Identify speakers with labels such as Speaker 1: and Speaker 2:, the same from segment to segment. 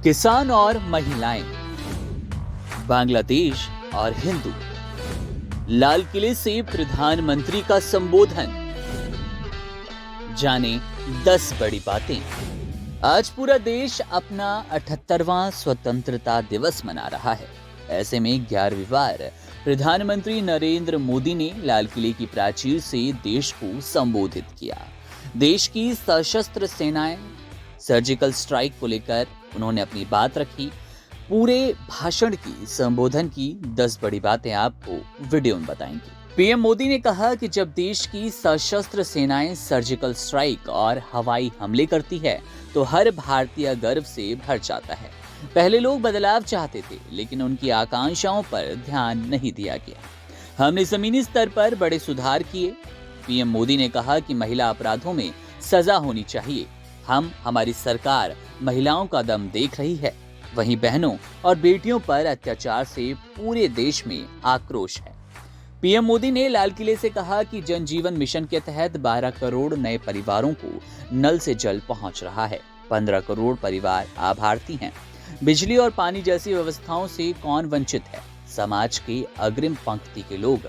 Speaker 1: किसान और महिलाएं, बांग्लादेश और हिंदू, लाल किले से प्रधानमंत्री का संबोधन। जाने 10 बड़ी बातें। आज पूरा देश अपना 78वां स्वतंत्रता दिवस मना रहा है। ऐसे में 11वीं बार प्रधानमंत्री नरेंद्र मोदी ने लाल किले की प्राचीर से देश को संबोधित किया। देश की सशस्त्र सेनाएं सर्जिकल स्ट्राइक को लेकर उन्होंने अपनी बात रखी। पूरे भाषण की, संबोधन की 10 बड़ी बातें आपको वीडियो में बताएंगे। पीएम मोदी ने कहा कि जब देश की सशस्त्र सेनाएं सर्जिकल स्ट्राइक और हवाई हमले करती है तो हर भारतीय गर्व से भर जाता है। पहले लोग बदलाव चाहते थे, लेकिन उनकी आकांक्षाओं पर ध्यान नहीं दिया गया। हमने जमीनी स्तर पर बड़े सुधार किए। पीएम मोदी ने कहा कि महिला अपराधों में सजा होनी चाहिए। हमारी सरकार महिलाओं का दम देख रही है। वहीं बहनों और बेटियों पर अत्याचार से पूरे देश में आक्रोश है। पीएम मोदी ने लाल किले से कहा कि जन जीवन मिशन के तहत 12 करोड़ नए परिवारों को नल से जल पहुंच रहा है। 15 करोड़ परिवार आभार्थी हैं। बिजली और पानी जैसी व्यवस्थाओं से कौन वंचित है? समाज के अग्रिम पंक्ति के लोग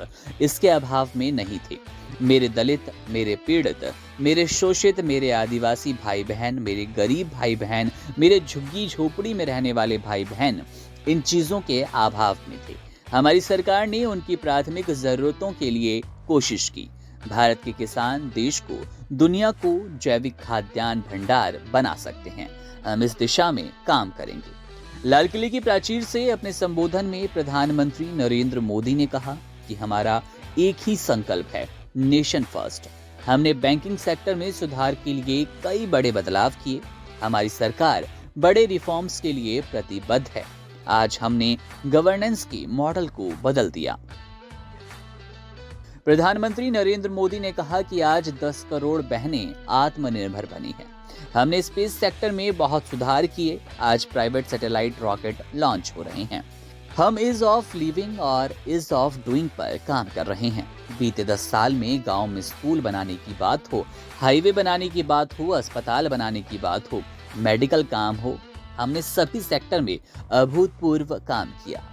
Speaker 1: इसके अभाव में नहीं थे। मेरे दलित, मेरे पीड़ित, मेरे शोषित, मेरे आदिवासी भाई बहन, मेरे गरीब भाई बहन, मेरे झुग्गी झोपड़ी में रहने वाले भाई बहन इन चीजों के अभाव में थे। हमारी सरकार ने उनकी प्राथमिक जरूरतों के लिए कोशिश की। भारत के किसान देश को, दुनिया को जैविक खाद्यान्न भंडार बना सकते हैं। हम इस दिशा में काम करेंगे। लाल किले की प्राचीर से अपने संबोधन में प्रधानमंत्री नरेंद्र मोदी ने कहा कि हमारा एक ही संकल्प है, नेशन फर्स्ट। हमने बैंकिंग सेक्टर में सुधार के लिए कई बड़े बदलाव किए। हमारी सरकार बड़े रिफॉर्म्स के लिए प्रतिबद्ध है। आज हमने गवर्नेंस के मॉडल को बदल दिया। प्रधानमंत्री नरेंद्र मोदी ने कहा कि आज 10 करोड़ बहनें आत्मनिर्भर बनी हैं। हमने स्पेस सेक्टर में बहुत सुधार किए। आज प्राइवेट सैटेलाइट रॉकेट लॉन्च हो रहे हैं। हम ईज ऑफ लिविंग और ईज ऑफ डूइंग पर काम कर रहे हैं। बीते 10 साल में गांव में स्कूल बनाने की बात हो, हाईवे बनाने की बात हो, अस्पताल बनाने की बात हो, मेडिकल काम हो, हमने सभी सेक्टर में अभूतपूर्व काम किया।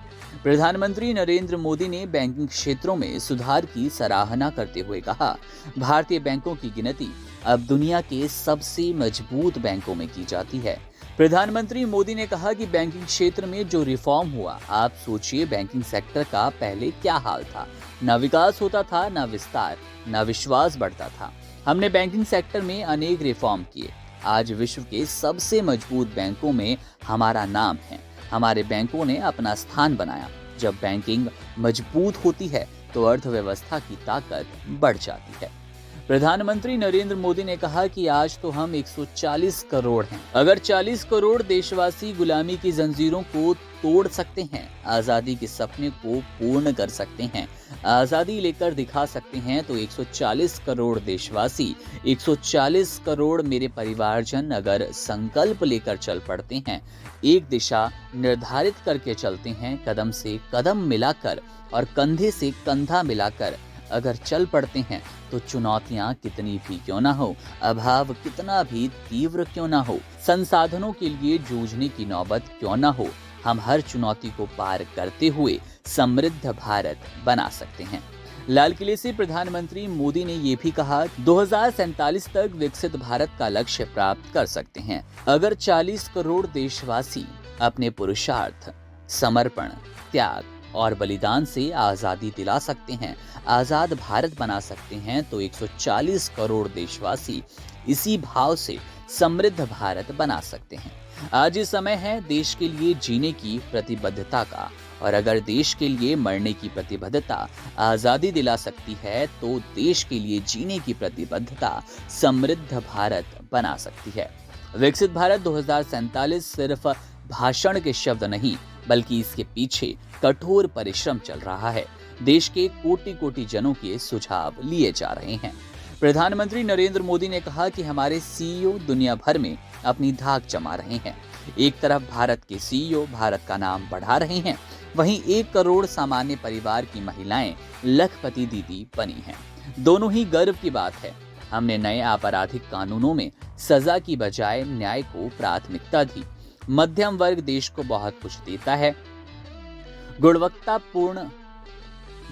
Speaker 1: प्रधानमंत्री नरेंद्र मोदी ने बैंकिंग क्षेत्रों में सुधार की सराहना करते हुए कहा, भारतीय बैंकों की गिनती अब दुनिया के सबसे मजबूत बैंकों में की जाती है। प्रधानमंत्री मोदी ने कहा कि बैंकिंग क्षेत्र में जो रिफॉर्म हुआ, आप सोचिए बैंकिंग सेक्टर का पहले क्या हाल था। न विकास होता था, न विस्तार, न विश्वास बढ़ता था। हमने बैंकिंग सेक्टर में अनेक रिफॉर्म किए। आज विश्व के सबसे मजबूत बैंकों में हमारा नाम है। हमारे बैंकों ने अपना स्थान बनाया। जब बैंकिंग मजबूत होती है तो अर्थव्यवस्था की ताकत बढ़ जाती है। प्रधानमंत्री नरेंद्र मोदी ने कहा कि आज तो हम 140 करोड़ हैं। अगर 40 करोड़ देशवासी गुलामी की जंजीरों को तोड़ सकते हैं, आजादी के सपने को पूर्ण कर सकते हैं, आजादी लेकर दिखा सकते हैं, तो 140 करोड़ देशवासी, 140 करोड़ मेरे परिवारजन अगर संकल्प लेकर चल पड़ते हैं, एक दिशा निर्धारित करके चलते हैं, कदम से कदम मिलाकर और कंधे से कंधा मिलाकर अगर चल पड़ते हैं, तो चुनौतियां कितनी भी क्यों ना हो, अभाव कितना भी तीव्र क्यों ना हो, संसाधनों के लिए जूझने की नौबत क्यों ना हो, हम हर चुनौती को पार करते हुए समृद्ध भारत बना सकते हैं। लाल किले से प्रधानमंत्री मोदी ने ये भी कहा, 2047 तक विकसित भारत का लक्ष्य प्राप्त कर सकते हैं अगर 40 करोड़ देशवासी अपने पुरुषार्थ, समर्पण, त्याग और बलिदान से आजादी दिला सकते हैं, आजाद भारत बना सकते हैं, तो 140 करोड़ देशवासी इसी भाव से समृद्ध भारत बना सकते हैं। आज ये समय है देश के लिए जीने की प्रतिबद्धता का, और अगर देश के लिए मरने की प्रतिबद्धता आजादी दिला सकती है, तो देश के लिए जीने की प्रतिबद्धता समृद्ध भारत बना सकती है। विकसित भारत 2047 सिर्फ भाषण के शब्द नहीं, बल्कि इसके पीछे कठोर परिश्रम चल रहा है। देश के कोटि कोटि जनों के सुझाव लिए जा रहे हैं। प्रधानमंत्री नरेंद्र मोदी ने कहा कि हमारे सीईओ दुनिया भर में अपनी धाक जमा रहे हैं। एक तरफ भारत के सीईओ भारत का नाम बढ़ा रहे हैं, वहीं 1 करोड़ सामान्य परिवार की महिलाएं लखपति दीदी बनी हैं। दोनों ही गर्व की बात है। हमने नए आपराधिक कानूनों में सजा की बजाय न्याय को प्राथमिकता दी। मध्यम वर्ग देश को बहुत कुछ देता है, गुणवत्तापूर्ण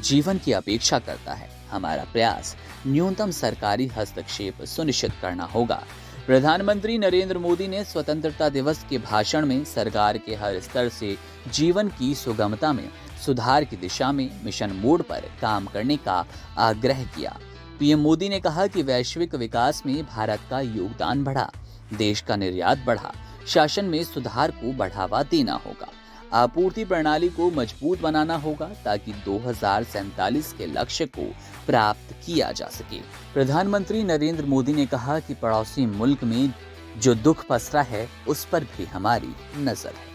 Speaker 1: जीवन की अपेक्षा करता है। हमारा प्रयास न्यूनतम सरकारी हस्तक्षेप सुनिश्चित करना होगा। प्रधानमंत्री नरेंद्र मोदी ने स्वतंत्रता दिवस के भाषण में सरकार के हर स्तर से जीवन की सुगमता में सुधार की दिशा में मिशन मोड पर काम करने का आग्रह किया। पीएम मोदी ने कहा कि वैश्विक विकास में भारत का योगदान बढ़ा, देश का निर्यात बढ़ा, शासन में सुधार को बढ़ावा देना होगा, आपूर्ति प्रणाली को मजबूत बनाना होगा ताकि 2047 के लक्ष्य को प्राप्त किया जा सके। प्रधानमंत्री नरेंद्र मोदी ने कहा कि पड़ोसी मुल्क में जो दुख पसरा है उस पर भी हमारी नजर है।